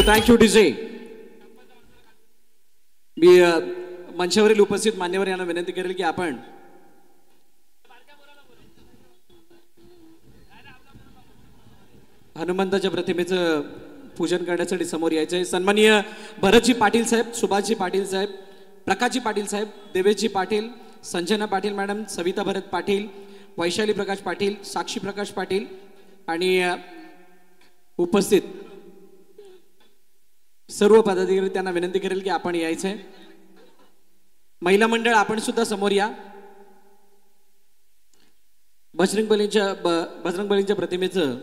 Thank you DJ. मी मंचावरील उपस्थित मान्यवर यांना विनंती करेल की आपण हनुमंताच्या प्रतिमेचं पूजन करण्यासाठी समोर यायचं आहे. सन्माननीय भरतजी पाटील साहेब, सुभाषजी पाटील साहेब, प्रकाशजी पाटील साहेब, देवेशजी पाटील, संजना पाटील मॅडम, सविता भरत पाटील, वैशाली प्रकाश पाटील, साक्षी प्रकाश पाटील आणि उपस्थित सर्व पदाधिकारी त्यांना विनंती करेल की आपण यायचंय. महिला मंडळ आपण सुद्धा समोर या. बजरंग बलींच्या प्रतिमेचं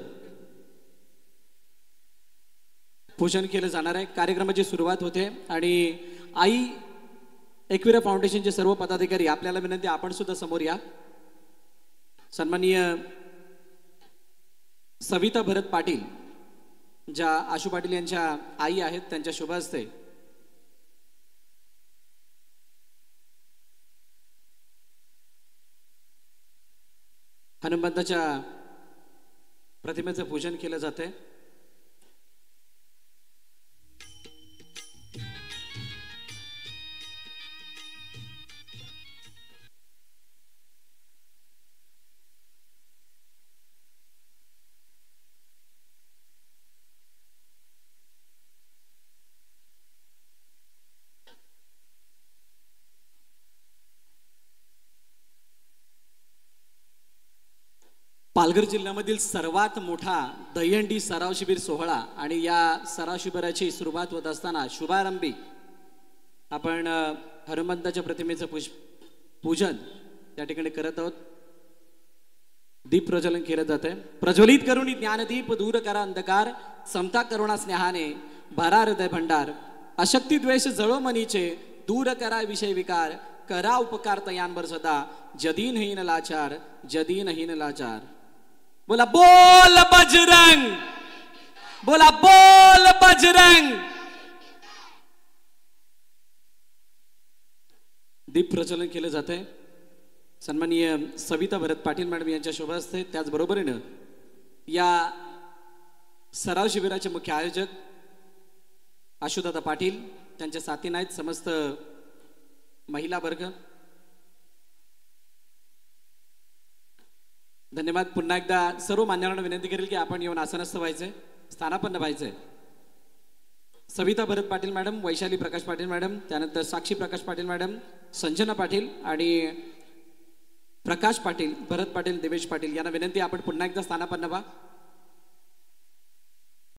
पूजन केलं जाणार आहे. कार्यक्रमाची सुरुवात होते आणि आई एकविरा फाउंडेशनचे सर्व पदाधिकारी आपल्याला विनंती आपण सुद्धा समोर या. सन्माननीय सविता भरत पाटील ज्या आशू पाटील यांच्या आई आहेत त्यांच्या शुभ हस्ते हनुमंताच्या प्रतिमेचं पूजन केलं जाते. पालघर जिल्ह्यामधील सर्वात मोठा दहीहंडी सराव शिबिर सोहळा आणि या सराव शिबिराची सुरुवात होत असताना शुभारंभी आपण हनुमंताच्या प्रतिमेचं पूजन या ठिकाणी करत आहोत. दीप प्रज्वलन केलं जात आहे. प्रज्वलित करून ज्ञानदीप दूर करा अंधकार, समता करुणा स्नेहाने भरा हृदय भंडार, अशक्ती द्वेष जळो मनीचे दूर करा विषय विकार, करा उपकार तयांबर सदा, जदीनहीन लाचार, जदीनहीन लाचार. बोला बोल बजरंग, बोला बोल बजरंग. दीप प्रज्वलन केलं जात आहे. सन्माननीय सविता भरत पाटील मॅडम यांच्या शुभ हस्ते. त्याचबरोबरीनं या सराव शिबिराचे मुख्य आयोजक आशुदादा पाटील, त्यांच्या साथीनं आहेत समस्त महिला वर्ग. धन्यवाद. पुन्हा एकदा सर्व मान्यवरांना विनंती करेल की आपण येऊन आसनस्थ व्हायचंय, स्थानापन्न व्हायचंय. सविता भरत पाटील मॅडम, वैशाली प्रकाश पाटील मॅडम, त्यानंतर साक्षी प्रकाश पाटील मॅडम, संजना पाटील आणि प्रकाश पाटील, भरत पाटील, देवेश पाटील यांना विनंती आपण पुन्हा एकदा स्थानापन्न व्हा.